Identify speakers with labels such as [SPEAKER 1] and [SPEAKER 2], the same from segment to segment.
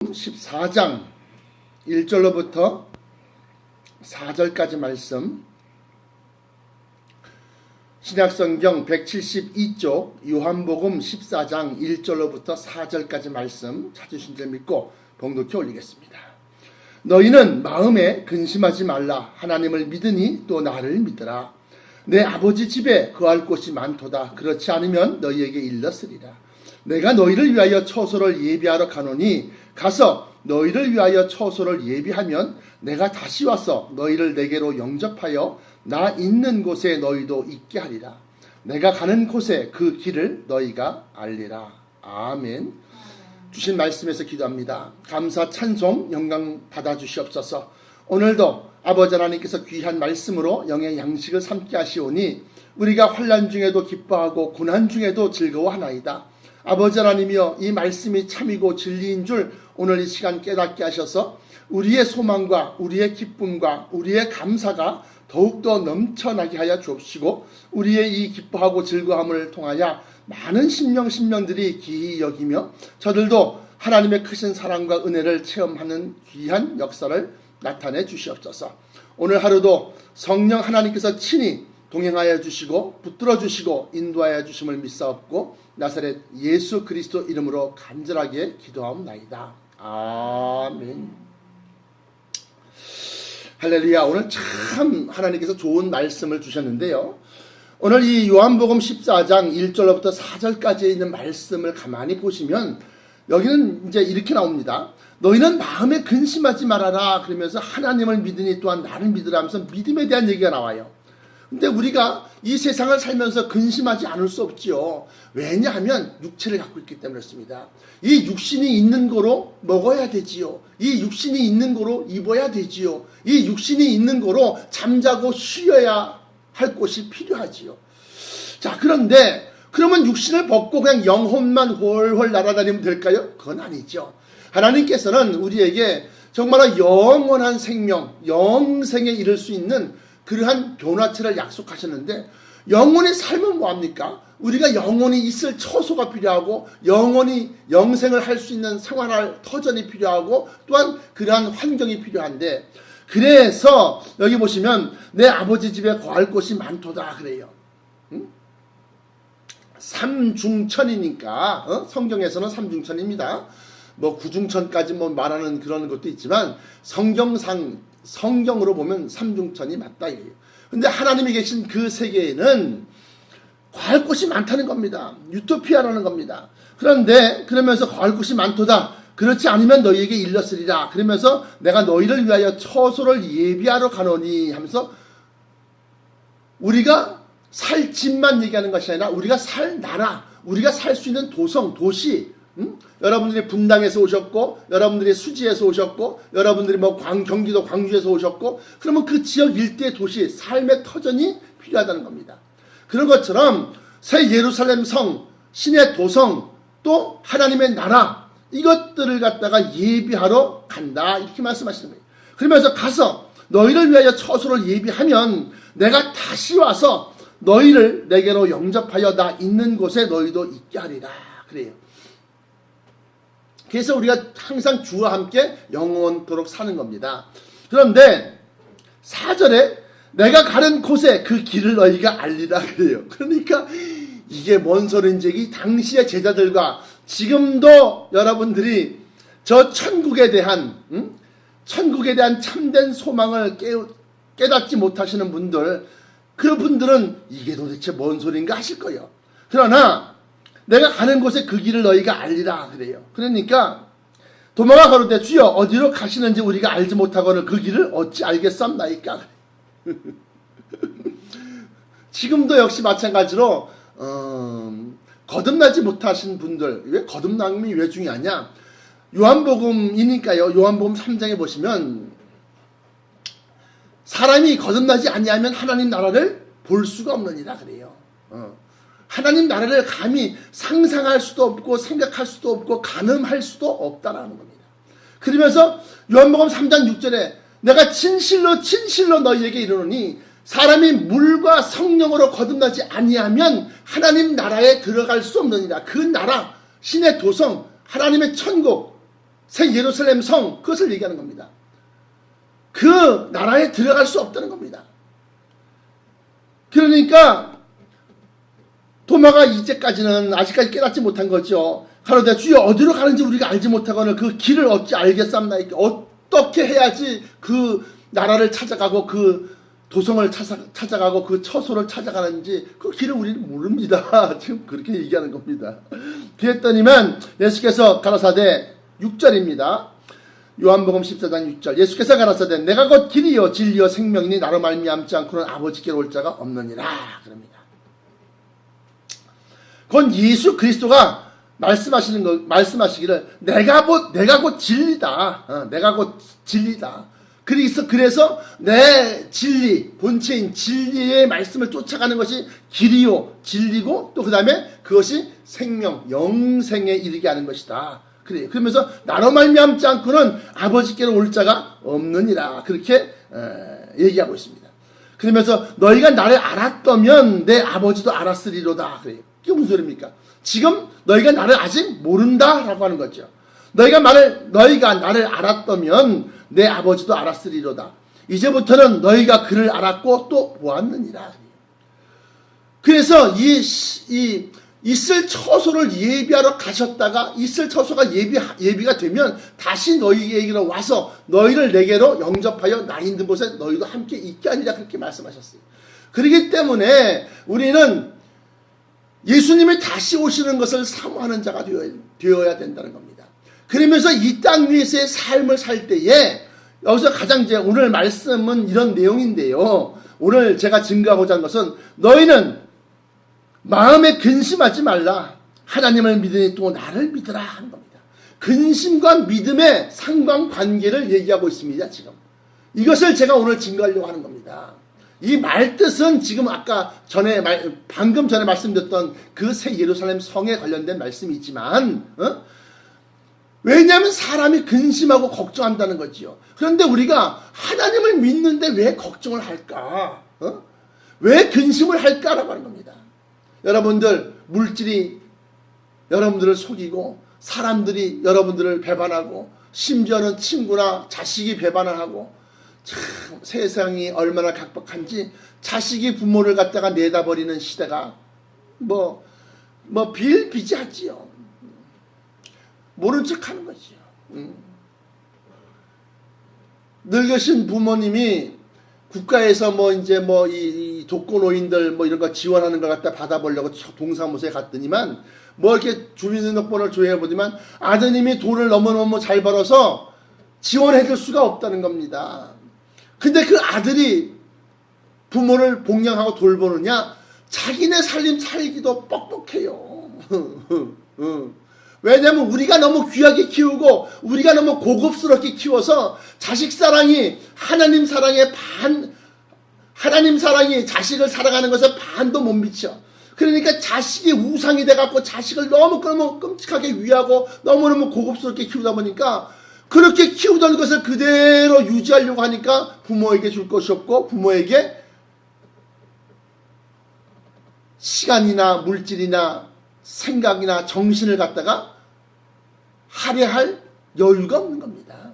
[SPEAKER 1] 14장 1절로부터 4절까지 말씀, 신약성경 172쪽 요한복음 14장 1절로부터 4절까지 말씀 찾으신 줄 믿고 봉독해 올리겠습니다. 너희는 마음에 근심하지 말라. 하나님을 믿으니 또 나를 믿으라. 내 아버지 집에 거할 곳이 많도다. 그렇지 않으면 너희에게 일렀으리라. 내가 너희를 위하여 처소를 예비하러 가노니 가서 너희를 위하여 처소를 예비하면 내가 다시 와서 너희를 내게로 영접하여 나 있는 곳에 너희도 있게 하리라. 내가 가는 곳에 그 길을 너희가 알리라. 아멘. 주신 말씀에서 기도합니다. 감사 찬송 영광 받아주시옵소서. 오늘도 아버지 하나님께서 귀한 말씀으로 영의 양식을 삼게 하시오니 우리가 환난 중에도 기뻐하고 고난 중에도 즐거워하나이다. 아버지 하나님이여, 이 말씀이 참이고 진리인 줄 오늘 이 시간 깨닫게 하셔서 우리의 소망과 우리의 기쁨과 우리의 감사가 더욱더 넘쳐나게 하여 주옵시고, 우리의 이 기뻐하고 즐거움을 통하여 많은 신령들이 기히 여기며 저들도 하나님의 크신 사랑과 은혜를 체험하는 귀한 역사를 나타내 주시옵소서. 오늘 하루도 성령 하나님께서 친히 동행하여 주시고 붙들어 주시고 인도하여 주심을 믿사옵고 나사렛 예수 그리스도 이름으로 간절하게 기도하옵나이다. 아멘. 할렐루야. 오늘 참 하나님께서 좋은 말씀을 주셨는데요. 오늘 이 요한복음 14장 1절로부터 4절까지 있는 말씀을 가만히 보시면 여기는 이제 이렇게 나옵니다. 너희는 마음에 근심하지 말아라. 그러면서 하나님을 믿으니 또한 나를 믿으라 하면서 믿음에 대한 얘기가 나와요. 근데 우리가 이 세상을 살면서 근심하지 않을 수 없지요. 왜냐하면 육체를 갖고 있기 때문에 그렇습니다. 이 육신이 있는 거로 먹어야 되지요. 이 육신이 있는 거로 입어야 되지요. 이 육신이 있는 거로 잠자고 쉬어야 할 곳이 필요하지요. 자, 그런데 그러면 육신을 벗고 그냥 영혼만 홀홀 날아다니면 될까요? 그건 아니죠. 하나님께서는 우리에게 정말 영원한 생명, 영생에 이를 수 있는 그러한 변화체를 약속하셨는데, 영원히 살면 뭐합니까? 우리가 영원히 있을 처소가 필요하고 영원히 영생을 할 수 있는 생활할 터전이 필요하고 또한 그러한 환경이 필요한데, 그래서 여기 보시면 내 아버지 집에 거할 곳이 많도다 그래요. 삼중천이니까 성경에서는 삼중천입니다. 뭐 구중천까지 뭐 말하는 그런 것도 있지만 성경으로 보면 삼중천이 맞다 이래요. 근데 하나님이 계신 그 세계에는 거할 곳이 많다는 겁니다. 유토피아라는 겁니다. 그런데 그러면서 거할 곳이 많도다. 그렇지 않으면 너희에게 일렀으리라. 그러면서 내가 너희를 위하여 처소를 예비하러 가노니 하면서 우리가 살 집만 얘기하는 것이 아니라 우리가 살 나라, 우리가 살 수 있는 도성, 도시, 여러분들이 분당에서 오셨고 여러분들이 수지에서 오셨고 여러분들이 뭐 경기도 광주에서 오셨고, 그러면 그 지역 일대 도시 삶의 터전이 필요하다는 겁니다. 그런 것처럼 새 예루살렘 성, 신의 도성, 또 하나님의 나라, 이것들을 갖다가 예비하러 간다 이렇게 말씀하시는 거예요. 그러면서 가서 너희를 위하여 처소를 예비하면 내가 다시 와서 너희를 내게로 영접하여 나 있는 곳에 너희도 있게 하리라 그래요. 그래서 우리가 항상 주와 함께 영원토록 사는 겁니다. 그런데 4절에 내가 가는 곳에 그 길을 너희가 알리라 그래요. 그러니까 이게 뭔 소리인지, 이 당시의 제자들과 지금도 여러분들이 저 천국에 대한 참된 소망을 깨닫지 못하시는 분들, 그분들은 이게 도대체 뭔 소리인가 하실 거예요. 그러나 내가 가는 곳에 그 길을 너희가 알리라 그래요. 그러니까 도마가 가로되 주여 어디로 가시는지 우리가 알지 못하거늘 그 길을 어찌 알겠사옵나이까. 지금도 역시 마찬가지로 거듭나지 못하신 분들, 왜 거듭남이 왜 중요하냐? 요한복음이니까요. 요한복음 3장에 보시면 사람이 거듭나지 아니하면 하나님 나라를 볼 수가 없느니라 그래요. 하나님 나라를 감히 상상할 수도 없고 생각할 수도 없고 가늠할 수도 없다라는 겁니다. 그러면서 요한복음 3장 6절에 내가 진실로 너희에게 이르노니 사람이 물과 성령으로 거듭나지 아니하면 하나님 나라에 들어갈 수 없느니라. 그 나라, 신의 도성, 하나님의 천국, 새 예루살렘 성, 그것을 얘기하는 겁니다. 그 나라에 들어갈 수 없다는 겁니다. 그러니까 도마가 이제까지는 아직까지 깨닫지 못한 거죠. 가로되 주여 어디로 가는지 우리가 알지 못하거늘 그 길을 어찌 알겠삼나이까. 어떻게 해야지 그 나라를 찾아가고 그 도성을 찾아가고 그 처소를 찾아가는지 그 길을 우리는 모릅니다. 지금 그렇게 얘기하는 겁니다. 그랬더니만 예수께서 가라사대 6절입니다. 요한복음 14장 6절 예수께서 가라사대 내가 곧 길이요 진리요 생명이니 나로 말미암지 않고는 아버지께로 올 자가 없느니라 그럽니다. 그건 예수 그리스도가 말씀하시기를 내가 곧 진리다. 내가 곧 진리다. 그래서 내 진리, 본체인 진리의 말씀을 쫓아가는 것이 길이요 진리고 또 그 다음에 그것이 생명, 영생에 이르게 하는 것이다. 그래요. 그러면서 나로 말미암지 않고는 아버지께로 올 자가 없느니라. 그렇게 얘기하고 있습니다. 그러면서 너희가 나를 알았다면 내 아버지도 알았으리로다. 그래요. 이게 무슨 소리입니까? 지금 너희가 나를 아직 모른다라고 하는 거죠. 너희가 나를 알았다면 내 아버지도 알았으리로다. 이제부터는 너희가 그를 알았고 또 보았느니라. 그래서 이 있을 처소를 예비하러 가셨다가 있을 처소가 예비가 되면 다시 너희에게로 와서 너희를 내게로 영접하여 나 있는 곳에 너희도 함께 있게 하리라 그렇게 말씀하셨어요. 그렇기 때문에 우리는 예수님이 다시 오시는 것을 사모하는 자가 되어야 된다는 겁니다. 그러면서 이 땅 위에서의 삶을 살 때에 여기서 가장 오늘 말씀은 이런 내용인데요. 오늘 제가 증거하고자 하는 것은 너희는 마음에 근심하지 말라. 하나님을 믿으니 또 나를 믿으라 하는 겁니다. 근심과 믿음의 상관관계를 얘기하고 있습니다. 지금 이것을 제가 오늘 증거하려고 하는 겁니다. 이 말 뜻은 지금 방금 전에 말씀드렸던 그 새 예루살렘 성에 관련된 말씀이지만 왜냐하면 사람이 근심하고 걱정한다는 거지요. 그런데 우리가 하나님을 믿는데 왜 걱정을 할까? 왜 근심을 할까라고 하는 겁니다. 여러분들 물질이 여러분들을 속이고 사람들이 여러분들을 배반하고 심지어는 친구나 자식이 배반을 하고 참 세상이 얼마나 각박한지 자식이 부모를 갖다가 내다버리는 시대가 비일비재하지요. 모른 척하는 거지요. 늙으신 부모님이 국가에서 이 독거노인들 이런 거 지원하는 걸 갖다 받아보려고 동사무소에 갔더니만 이렇게 주민등록번호를 조회해보지만 아드님이 돈을 너무너무 잘 벌어서 지원해줄 수가 없다는 겁니다. 근데 그 아들이 부모를 복양하고 돌보느냐? 자기네 살림 살기도 뻑뻑해요. 왜냐하면 우리가 너무 귀하게 키우고 우리가 너무 고급스럽게 키워서 자식 사랑이 하나님 사랑이 자식을 사랑하는 것에 반도 못 미쳐. 그러니까 자식이 우상이 돼갖고 자식을 너무 끔찍하게 위하고 너무너무 고급스럽게 키우다 보니까 그렇게 키우던 것을 그대로 유지하려고 하니까 부모에게 줄 것이 없고 부모에게 시간이나 물질이나 생각이나 정신을 갖다가 할애할 여유가 없는 겁니다.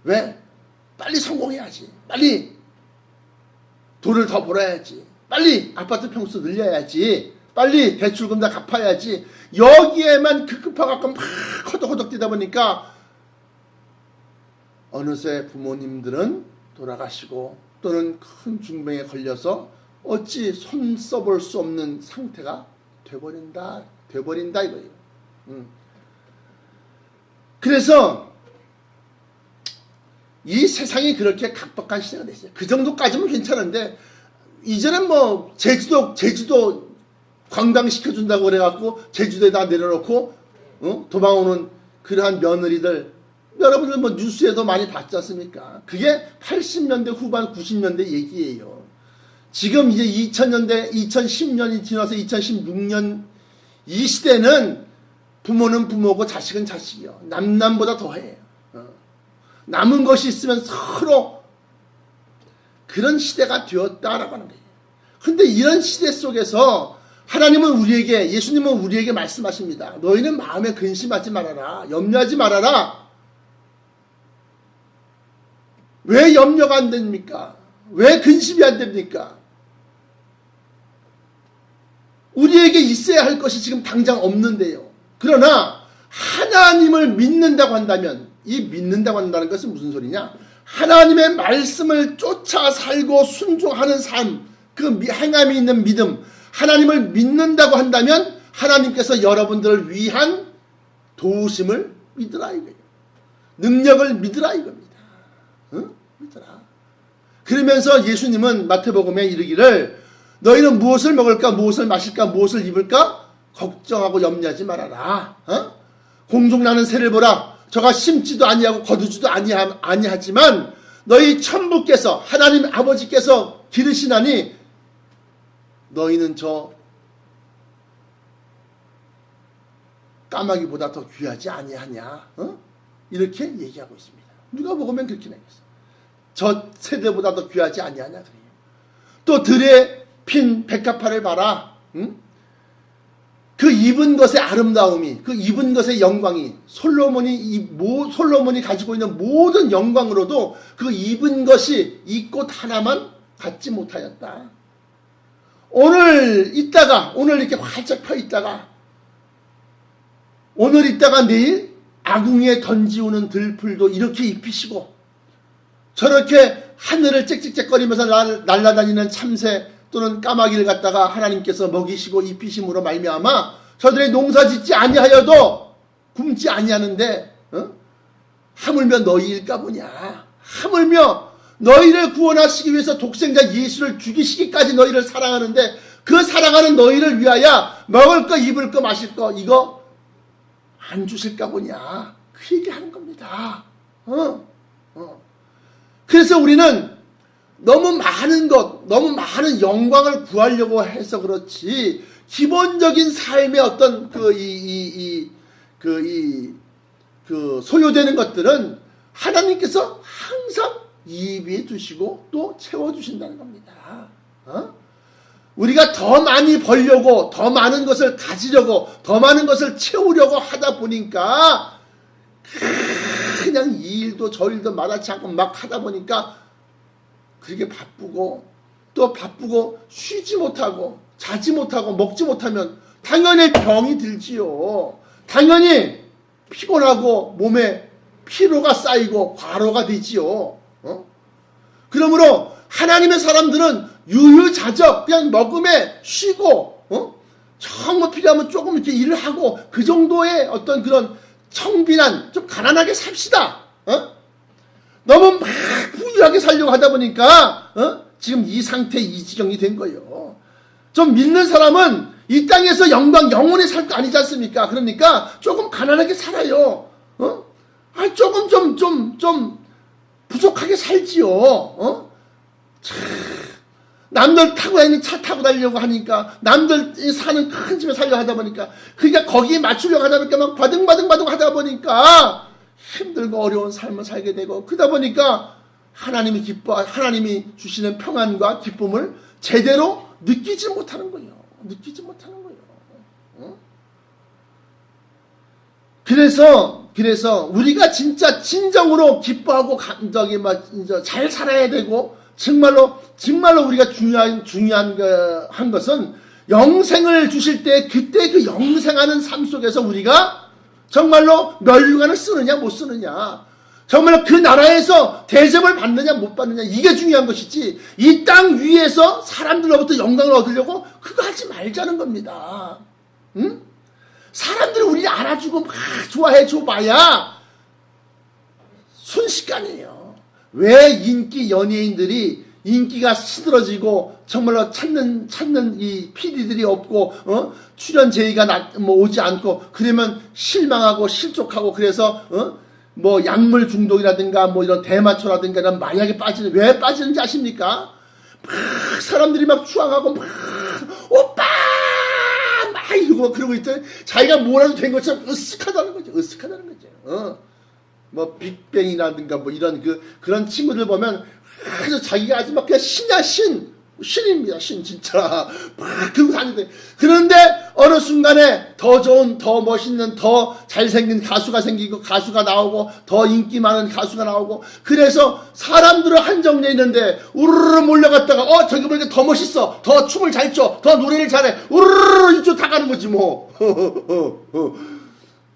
[SPEAKER 1] 왜? 빨리 성공해야지. 빨리 돈을 더 벌어야지. 빨리 아파트 평수 늘려야지. 빨리 대출금 다 갚아야지. 여기에만 급급해갖고 막 허덕허덕 뛰다 보니까 어느새 부모님들은 돌아가시고 또는 큰 중병에 걸려서 어찌 손 써볼 수 없는 상태가 돼버린다 이거예요. 그래서 이 세상이 그렇게 각박한 시대가 됐어요. 그 정도까지면 괜찮은데 이제는 제주도 관광시켜준다고 그래갖고 제주도에다 내려놓고 도망오는 그러한 며느리들 여러분들 뉴스에도 많이 봤지 않습니까? 그게 80년대 후반 90년대 얘기예요. 지금 이제 2010년이 지나서 2016년 이 시대는 부모는 부모고 자식은 자식이요. 남보다 더해요. 남은 것이 있으면 서로 그런 시대가 되었다라고 하는 거예요. 근데 이런 시대 속에서 하나님은 우리에게, 예수님은 우리에게 말씀하십니다. 너희는 마음에 근심하지 말아라. 염려하지 말아라. 왜 염려가 안 됩니까? 왜 근심이 안 됩니까? 우리에게 있어야 할 것이 지금 당장 없는데요. 그러나 하나님을 믿는다고 한다면, 이 믿는다고 한다는 것은 무슨 소리냐? 하나님의 말씀을 쫓아 살고 순종하는 삶, 그 행함이 있는 믿음, 하나님을 믿는다고 한다면 하나님께서 여러분들을 위한 도우심을 믿으라 이거예요. 능력을 믿으라 이겁니다. 응? 믿으라. 그러면서 예수님은 마태복음에 이르기를 너희는 무엇을 먹을까, 무엇을 마실까, 무엇을 입을까 걱정하고 염려하지 말아라. 공중나는 새를 보라. 저가 심지도 아니하고 거두지도 아니하지만 너희 천부께서, 하나님 아버지께서 기르시나니 너희는 저 까마귀보다 더 귀하지 아니하냐. 이렇게 얘기하고 있습니다. 누가복음엔 그렇게 나있어요. 저 새들보다 더 귀하지 아니하냐 그래요. 또 들에 핀 백합화를 봐라. 그 입은 것의 아름다움이, 그 입은 것의 영광이, 솔로몬이 가지고 있는 모든 영광으로도 그 입은 것이 이 꽃 하나만 갖지 못하였다. 오늘 이렇게 활짝 펴 있다가, 오늘 있다가 내일 아궁이에 던지우는 들풀도 이렇게 입히시고, 저렇게 하늘을 짹짹짹거리면서 날아다니는 참새 또는 까마귀를 갖다가 하나님께서 먹이시고 입히심으로 말미암아 저들의 농사짓지 아니하여도 굶지 아니하는데, 하물며 너희일까 보냐. 하물며 너희를 구원하시기 위해서 독생자 예수를 죽이시기까지 너희를 사랑하는데, 그 사랑하는 너희를 위하여 먹을 거, 입을 거, 마실 거 이거 안 주실까 보냐. 그 얘기하는 겁니다. 그래서 우리는 너무 많은 것, 너무 많은 영광을 구하려고 해서 그렇지, 기본적인 삶의 어떤 소요되는 것들은 하나님께서 항상 예비해 두시고 또 채워주신다는 겁니다. 우리가 더 많이 벌려고, 더 많은 것을 가지려고, 더 많은 것을 채우려고 하다 보니까 그냥 이 일도 저 일도 마다치 않고 막 하다 보니까 그렇게 바쁘고, 또 바쁘고 쉬지 못하고 자지 못하고 먹지 못하면 당연히 병이 들지요. 당연히 피곤하고 몸에 피로가 쌓이고 과로가 되지요. 그러므로 하나님의 사람들은 유유자적 그냥 먹음에 쉬고, 정말 필요하면 조금 이렇게 일을 하고, 그 정도의 어떤 그런 청빈한, 좀 가난하게 삽시다. 너무 막 부유하게 살려고 하다 보니까 지금 이 상태, 이 지경이 된 거예요. 좀 믿는 사람은 이 땅에서 영원히 살 거 아니지 않습니까? 그러니까 조금 가난하게 살아요. 조금 좀 부족하게 살지요. 남들 타고 다니는 차 타고 다니려고 하니까, 남들 사는 큰 집에 살려고 하다 보니까, 그러니까 거기에 맞추려고 하다 보니까 막 바등바등 하다 보니까 힘들고 어려운 삶을 살게 되고, 그러다 보니까 하나님이 주시는 평안과 기쁨을 제대로 느끼지 못하는 거예요. 그래서 우리가 진짜 진정으로 기뻐하고 잘 살아야 되고, 정말로 우리가 중요한 한 것은 영생을 주실 때, 그때 그 영생하는 삶 속에서 우리가 정말로 멸류관을 쓰느냐 못 쓰느냐, 정말로 그 나라에서 대접을 받느냐 못 받느냐, 이게 중요한 것이지, 이 땅 위에서 사람들로부터 영광을 얻으려고 그거 하지 말자는 겁니다. 사람들이 우리를 알아주고 막 좋아해 줘봐야 순식간이에요. 왜 연예인들이 인기가 시들어지고 정말로 찾는 이 PD들이 없고, 출연 제의가 오지 않고, 그러면 실망하고 실족하고, 그래서 뭐 약물 중독이라든가 뭐 이런 대마초라든가 이런 마약에 왜 빠지는지 아십니까? 막 사람들이 막 추앙하고 막 오빠 막 이러고 그러고 있더니 자기가 뭐라도 된 것처럼 으쓱하다는 거죠. 뭐 빅뱅이라든가 뭐 이런 그런 친구들 보면 아주 자기가 아주 막 그냥 신이야 신. 신입니다. 신 진짜 막 들고 다니는데, 그런데 어느 순간에 더 좋은, 더 멋있는, 더 잘생긴 가수가 생기고 가수가 나오고 더 인기 많은 가수가 나오고, 그래서 사람들은 한정돼 있는데 우르르 몰려갔다가 저기 보니까 더 멋있어, 더 춤을 잘 춰, 더 노래를 잘해, 우르르 이쪽 다 가는 거지 뭐.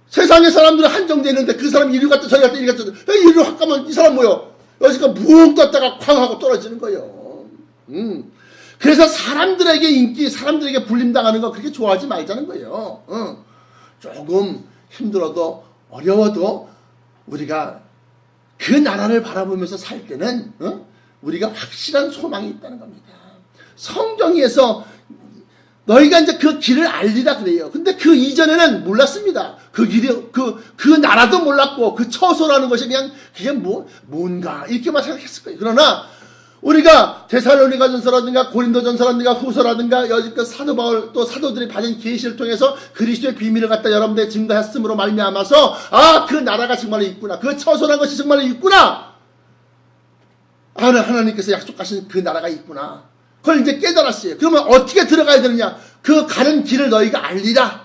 [SPEAKER 1] 세상에 사람들은 한정돼 있는데 그 사람 이리 갔다 저리 갔다 이리 갔다 이리로 확 가면 이 사람 뭐요? 여기가 무웅 떴다가 쾅 하고 떨어지는 거예요. 그래서 사람들에게 인기, 사람들에게 불림당하는 거 그렇게 좋아하지 말자는 거예요. 조금 힘들어도 어려워도 우리가 그 나라를 바라보면서 살 때는 우리가 확실한 소망이 있다는 겁니다. 성경에서 너희가 이제 그 길을 알리라 그래요. 근데 그 이전에는 몰랐습니다. 그 길이, 그 나라도 몰랐고, 그 처소라는 것이 그냥, 그게 뭔가, 이렇게만 생각했을 거예요. 그러나, 우리가 데살로니가 전서라든가 고린도 전서라든가 후서라든가 여지껏 사도 바울 또 사도들이 받은 계시를 통해서 그리스도의 비밀을 갖다 여러분들에게 증거했음으로 말미암아서, 그 나라가 정말로 있구나. 그 처소라는 것이 정말로 있구나. 하나님께서 약속하신 그 나라가 있구나. 그걸 이제 깨달았어요. 그러면 어떻게 들어가야 되느냐? 그 가는 길을 너희가 알리라.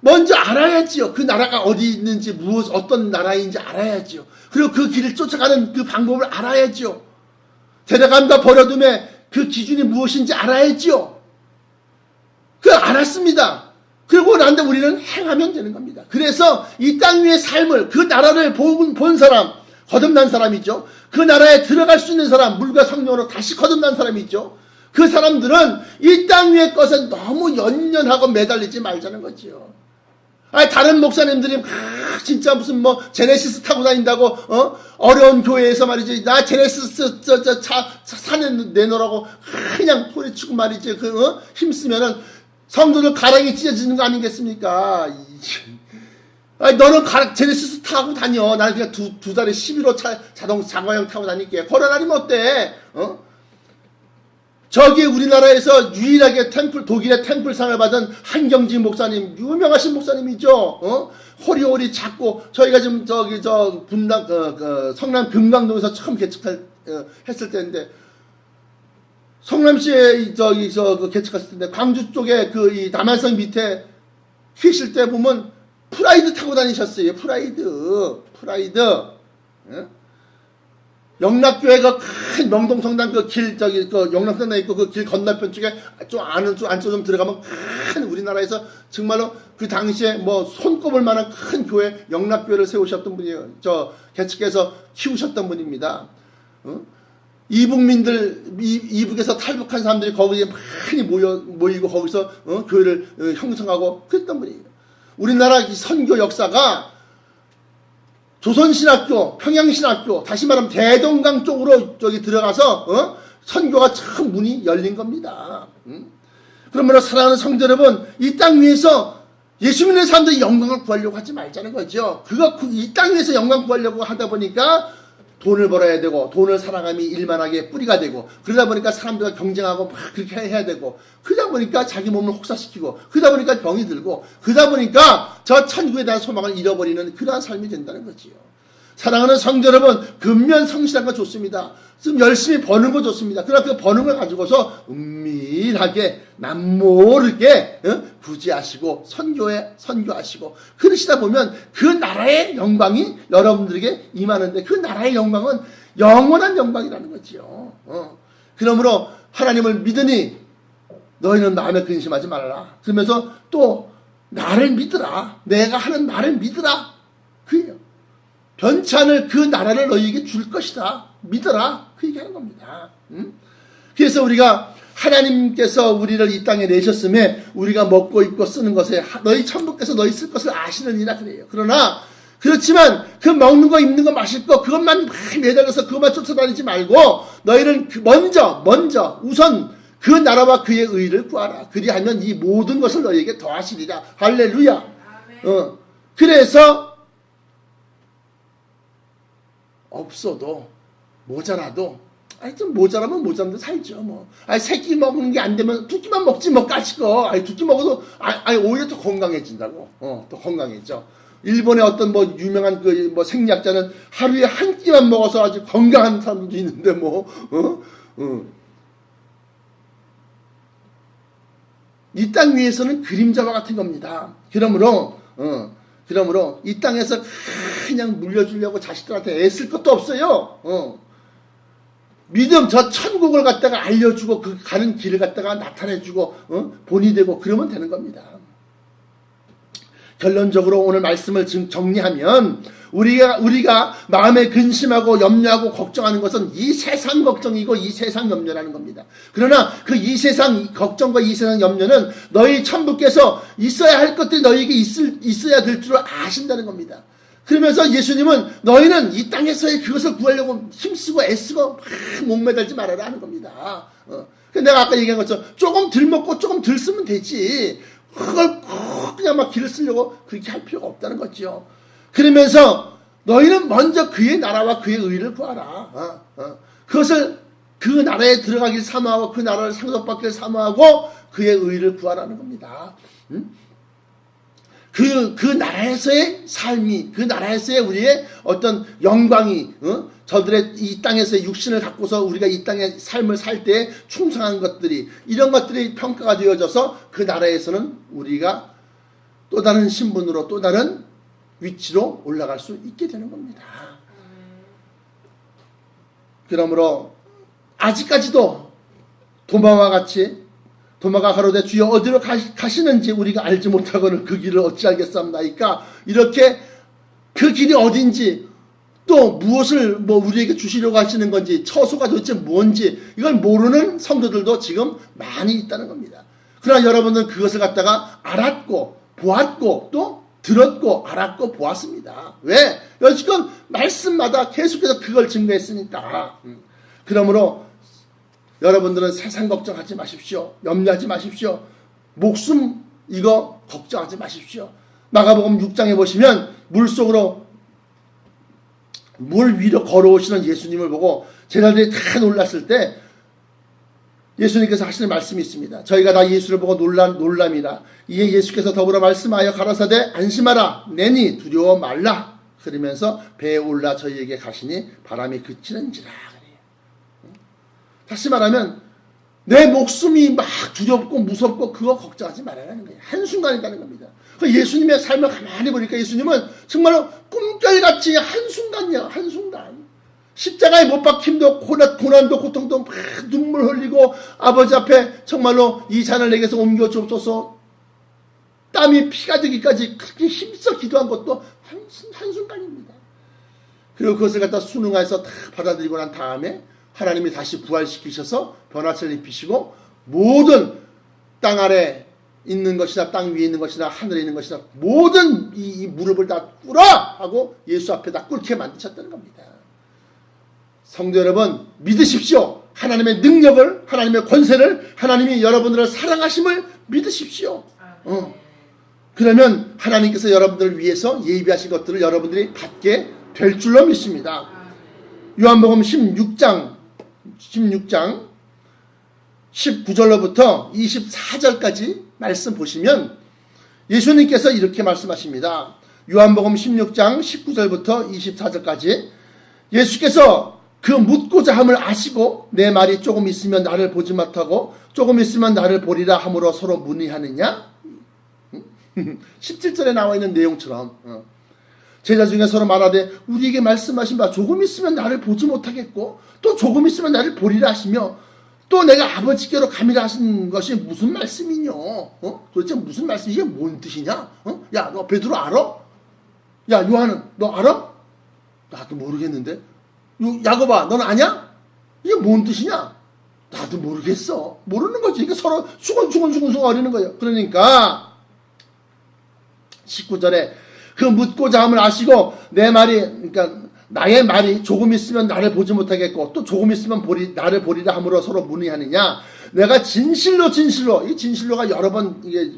[SPEAKER 1] 먼저 알아야지요. 그 나라가 어디 있는지, 어떤 나라인지 알아야지요. 그리고 그 길을 쫓아가는 그 방법을 알아야지요. 데려감과 버려둠의 그 기준이 무엇인지 알아야지요. 알았습니다. 그리고 난데 우리는 행하면 되는 겁니다. 그래서 이 땅 위의 삶을, 그 나라를 본 사람, 거듭난 사람이죠. 그 나라에 들어갈 수 있는 사람, 물과 성령으로 다시 거듭난 사람이 있죠. 그 사람들은 이 땅 위의 것에 너무 연연하고 매달리지 말자는 거지요. 다른 목사님들이 진짜 무슨 제네시스 타고 다닌다고 어려운 교회에서 말이지, 나 제네시스 차 산에 내놓으라고 그냥 소리치고 말이지, 힘쓰면은 성도들 가랑이 찢어지는 거 아니겠습니까? 너는 제네시스 타고 다녀. 나는 그냥 두 달에 11호 자가용 타고 다닐게. 걸어다니면 어때? 저기 우리나라에서 유일하게 독일의 템플상을 받은 한경지 목사님, 유명하신 목사님이죠. 호리호리 작고, 저희가 지금 분당, 성남 금강동에서 처음 했을 때인데, 성남시에 개척했을 때인데, 광주 쪽에 이 남한성 밑에 계실 때 보면, 프라이드 타고 다니셨어요. 프라이드. 영락교회 큰 명동성당 영락성당 있고 그 길 건너편 쪽에 안쪽 좀 들어가면 큰 우리나라에서 정말로 그 당시에 손꼽을 만한 큰 교회, 영락교회를 세우셨던 분이에요. 개척해서 키우셨던 분입니다. 이북에서 탈북한 사람들이 거기에 많이 모이고 거기서 교회를 형성하고 그랬던 분이에요. 우리나라 이 선교 역사가 조선신학교, 평양신학교, 다시 말하면 대동강 쪽으로 들어가서 선교가 참 문이 열린 겁니다. 그러므로 사랑하는 성도 여러분, 이 땅 위에서 예수 믿는 사람들이 영광을 구하려고 하지 말자는 거죠. 이 땅 위에서 영광 구하려고 하다 보니까 돈을 벌어야 되고, 돈을 사랑함이 일만하게 뿌리가 되고, 그러다 보니까 사람들과 경쟁하고 막 그렇게 해야 되고, 그러다 보니까 자기 몸을 혹사시키고, 그러다 보니까 병이 들고, 그러다 보니까 저 천국에 대한 소망을 잃어버리는 그러한 삶이 된다는 거지요. 사랑하는 성도 여러분, 근면 성실한 거 좋습니다. 좀 열심히 버는 거 좋습니다. 그러나 그 버는 걸 가지고서 은밀하게 남모르게 구제하시고 선교하시고 그러시다 보면 그 나라의 영광이 여러분들에게 임하는데, 그 나라의 영광은 영원한 영광이라는 거지요. 그러므로 하나님을 믿으니 너희는 마음에 근심하지 말아라. 그러면서 또 나를 믿으라. 내가 하는 말을 믿으라. 그예요. 변치 않을 그 나라를 너희에게 줄 것이다. 믿어라. 그 얘기하는 겁니다. 그래서 우리가 하나님께서 우리를 이 땅에 내셨음에 우리가 먹고 입고 쓰는 것에 너희 천국께서 너희 쓸 것을 아시느니라 그래요. 그러나 그렇지만 그 먹는 거 입는 거 마실 거 그것만 매달려서 그것만 쫓아다니지 말고 너희는 먼저 우선 그 나라와 그의 의를 구하라. 그리하면 이 모든 것을 너희에게 더하시리라. 할렐루야. 그래서 없어도 모자라도 좀 모자라면 모자라도 살죠. 새끼 먹는 게 안 되면 두 끼만 먹지 까짓거. 두 끼 먹어도 오히려 더 건강해진다고. 더 건강해져. 일본의 어떤 유명한 생리학자는 하루에 한 끼만 먹어서 아주 건강한 사람도 있는데 이 땅 위에서는 그림자와 같은 겁니다. 그러므로 이 땅에서 그냥 물려주려고 자식들한테 애쓸 것도 없어요. 믿음, 저 천국을 갖다가 알려주고 그 가는 길을 갖다가 나타내주고 본이 되고 그러면 되는 겁니다. 결론적으로 오늘 말씀을 정리하면 우리가 마음에 근심하고 염려하고 걱정하는 것은 이 세상 걱정이고 이 세상 염려라는 겁니다. 그러나 그 이 세상 걱정과 이 세상 염려는 너희 천부께서 있어야 할 것들이 너희에게 있어야 될 줄 아신다는 겁니다. 그러면서 예수님은 너희는 이 땅에서의 그것을 구하려고 힘쓰고 애쓰고 막 목매달지 말아라 하는 겁니다. 내가 아까 얘기한 것처럼 조금 덜 먹고 조금 덜 쓰면 되지. 그걸 그냥 막 길을 쓰려고 그렇게 할 필요가 없다는 거죠. 그러면서 너희는 먼저 그의 나라와 그의 의를 구하라. 그것을 그 나라에 들어가길 사모하고 그 나라를 상속받기를 사모하고 그의 의를 구하라는 겁니다. 그 나라에서의 삶이, 그 나라에서의 우리의 어떤 영광이, 저들의 이 땅에서의 육신을 갖고서 우리가 이 땅의 삶을 살 때 충성한 것들이, 이런 것들이 평가가 되어져서 그 나라에서는 우리가 또 다른 신분으로 또 다른 위치로 올라갈 수 있게 되는 겁니다. 그러므로 아직까지도 도마가 가로되 주여 어디로 가시는지 우리가 알지 못하고는 그 길을 어찌 알겠사옵나이까. 이렇게 그 길이 어딘지 또 무엇을 우리에게 주시려고 하시는 건지 처소가 도대체 뭔지 이걸 모르는 성도들도 지금 많이 있다는 겁니다. 그러나 여러분들은 그것을 갖다가 알았고 보았고 또 들었고 알았고 보았습니다. 왜? 여지껏 말씀마다 계속해서 그걸 증거했으니까. 그러므로 여러분들은 세상 걱정하지 마십시오. 염려하지 마십시오. 목숨 이거 걱정하지 마십시오. 마가복음 6장에 보시면 물 위로 걸어오시는 예수님을 보고 제자들이 다 놀랐을 때 예수님께서 하시는 말씀이 있습니다. 저희가 다 예수를 보고 놀람이라. 이에 예수께서 더불어 말씀하여 가라사대 안심하라. 내니 두려워 말라. 그러면서 배에 올라 저희에게 가시니 바람이 그치는지라. 다시 말하면 내 목숨이 막 두렵고 무섭고 그거 걱정하지 말아라는 거예요. 한순간이라는 겁니다. 예수님의 삶을 가만히 보니까 예수님은 정말로 꿈결같이 한순간이야. 한순간. 십자가에 못 박힘도 고난도 고통도 막 눈물 흘리고 아버지 앞에 정말로 이 잔을 내게서 옮겨 주옵소서 땀이 피가 되기까지 그렇게 힘써 기도한 것도 한순간입니다. 그리고 그것을 갖다 순응해서 다 받아들이고 난 다음에 하나님이 다시 부활시키셔서 변화체를 입히시고 모든 땅 아래 있는 것이나 땅 위에 있는 것이나 하늘에 있는 것이나 모든 이 무릎을 다 꿇어 하고 예수 앞에 다 꿇게 만드셨다는 겁니다. 성도 여러분 믿으십시오. 하나님의 능력을, 하나님의 권세를, 하나님이 여러분들을 사랑하심을 믿으십시오. 그러면 하나님께서 여러분들을 위해서 예비하신 것들을 여러분들이 받게 될 줄로 믿습니다. 요한복음 16장 19절로부터 24절까지 말씀 보시면 예수님께서 이렇게 말씀하십니다. 요한복음 16장 19절부터 24절까지 예수께서 그 묻고자 함을 아시고 내 말이 조금 있으면 나를 보지 못하고 조금 있으면 나를 보리라 함으로 서로 문의하느냐. 17절에 나와 있는 내용처럼 제자 중에 서로 말하되 우리에게 말씀하신 바 조금 있으면 나를 보지 못하겠고 또 조금 있으면 나를 보리라 하시며 또 내가 아버지께로 가미라 하신 것이 무슨 말씀이뇨? 도대체 무슨 말씀? 이게 뭔 뜻이냐? 야, 너 베드로 알아? 야, 요한은 너 알아? 나도 모르겠는데. 야고바, 넌 아냐? 이게 뭔 뜻이냐? 나도 모르겠어. 모르는 거지. 이게 서로 수근수근 거리는 거예요. 그러니까 19절에 그 묻고자 함을 아시고 내 말이, 그러니까 나의 말이 조금 있으면 나를 보지 못하겠고 또 조금 있으면 나를 보리라 함으로 서로 문의하느냐. 내가 진실로 이 진실로가 여러 번 이게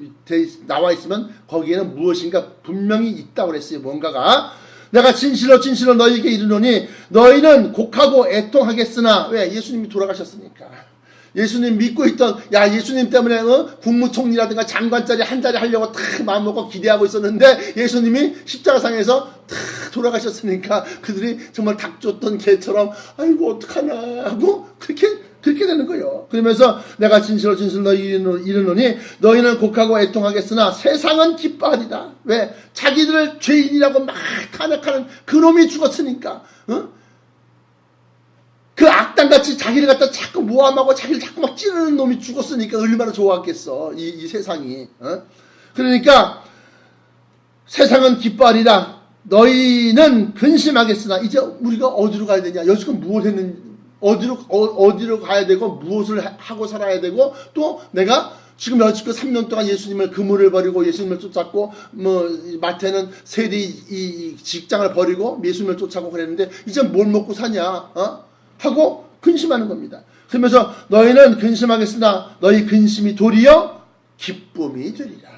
[SPEAKER 1] 나와 있으면 거기에는 무엇인가 분명히 있다고 그랬어요. 뭔가가. 내가 진실로 너희에게 이르노니 너희는 곡하고 애통하겠으나 왜? 예수님이 돌아가셨으니까. 예수님 믿고 있던 예수님 때문에 국무총리라든가 장관짜리 한 자리 하려고 탁 마음 먹고 기대하고 있었는데 예수님이 십자가상에서 탁 돌아가셨으니까 그들이 정말 닭 쫓던 개처럼 아이고 어떡하나 하고 그렇게 그렇게 되는 거예요. 그러면서 내가 진실로 너희 이르노니 너희는 곡하고 애통하겠으나 세상은 기뻐하리라. 왜? 자기들을 죄인이라고 막 탄핵하는 그놈이 죽었으니까. 그 악당같이 자기를 갖다 자꾸 모함하고 자기를 자꾸 막 찌르는 놈이 죽었으니까 얼마나 좋아하겠어. 이 세상이. 그러니까 세상은 기뻐하리라. 너희는 근심하겠으나 이제 우리가 어디로 가야 되냐? 여지껏 무엇 했는지 어디로 가야 되고 무엇을 하고 살아야 되고 또 내가 지금 여지껏 3년 동안 예수님을 그물을 버리고 예수님을 쫓았고 마태는 세대 이 직장을 버리고 예수님을 쫓아고 그랬는데 이제 뭘 먹고 사냐? 하고 근심하는 겁니다. 그러면서 너희는 근심하겠으나 너희 근심이 도리어 기쁨이 되리라.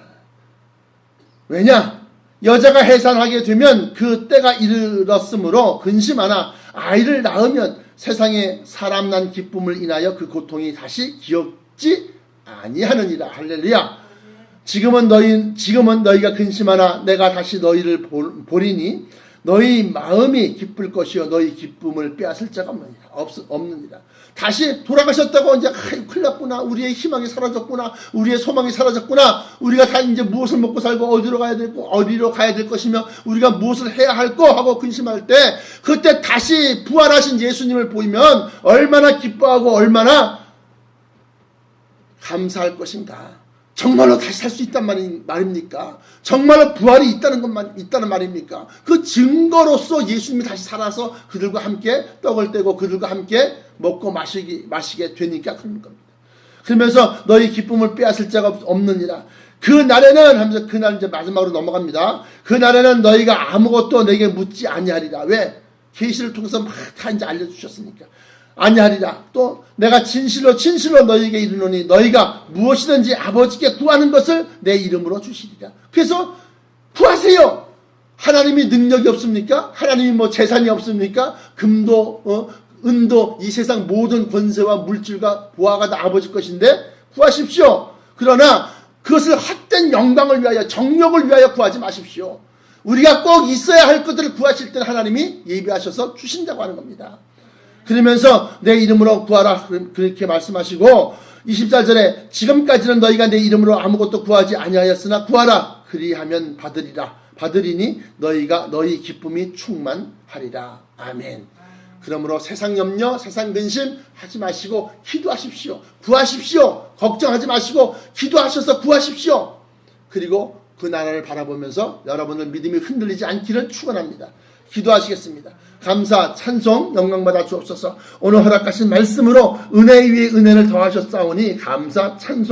[SPEAKER 1] 왜냐? 여자가 해산하게 되면 그 때가 이르렀으므로 근심하나 아이를 낳으면 세상에 사람 난 기쁨을 인하여 그 고통이 다시 기억지 아니하느니라. 할렐루야. 지금은 너희가 근심하나 내가 다시 너희를 보리니 너희 마음이 기쁠 것이요 너희 기쁨을 빼앗을 자가 없느니라. 다시 돌아가셨다고 이제 큰일 났구나. 우리의 희망이 사라졌구나. 우리의 소망이 사라졌구나. 우리가 다 이제 무엇을 먹고 살고 어디로 가야 될 것이며 우리가 무엇을 해야 할거 하고 근심할 때 그때 다시 부활하신 예수님을 보이면 얼마나 기뻐하고 얼마나 감사할 것인가. 정말로 다시 살 수 있단 말입니까? 정말로 부활이 있다는 말입니까? 그 증거로서 예수님이 다시 살아서 그들과 함께 떡을 떼고 그들과 함께 먹고 마시게 되니까 그런 겁니다. 그러면서 너희 기쁨을 빼앗을 자가 없느니라. 그 날에는 하면서 그날 이제 마지막으로 넘어갑니다. 그 날에는 너희가 아무것도 내게 묻지 아니하리라. 왜? 계시를 통해서 막 다 이제 알려주셨으니까. 아니하리라. 또 내가 진실로 너희에게 이르노니 너희가 무엇이든지 아버지께 구하는 것을 내 이름으로 주시리라. 그래서 구하세요. 하나님이 능력이 없습니까? 하나님이 뭐 재산이 없습니까? 금도 은도 이 세상 모든 권세와 물질과 보아가 다 아버지 것인데 구하십시오. 그러나 그것을 헛된 영광을 위하여 정욕을 위하여 구하지 마십시오. 우리가 꼭 있어야 할 것들을 구하실 때는 하나님이 예비하셔서 주신다고 하는 겁니다. 그러면서 내 이름으로 구하라 그렇게 말씀하시고 24절에 지금까지는 너희가 내 이름으로 아무것도 구하지 아니하였으나 구하라 그리하면 받으리니 너희 기쁨이 충만하리라. 아멘. 그러므로 세상 염려 세상 근심 하지 마시고 기도하십시오. 구하십시오. 걱정하지 마시고 기도하셔서 구하십시오. 그리고 그 나라를 바라보면서 여러분들 믿음이 흔들리지 않기를 축원합니다. 기도하시겠습니다. 감사, 찬송, 영광받아 주옵소서. 오늘 허락하신 말씀으로 은혜 위에 은혜를 더하셨사오니 감사, 찬송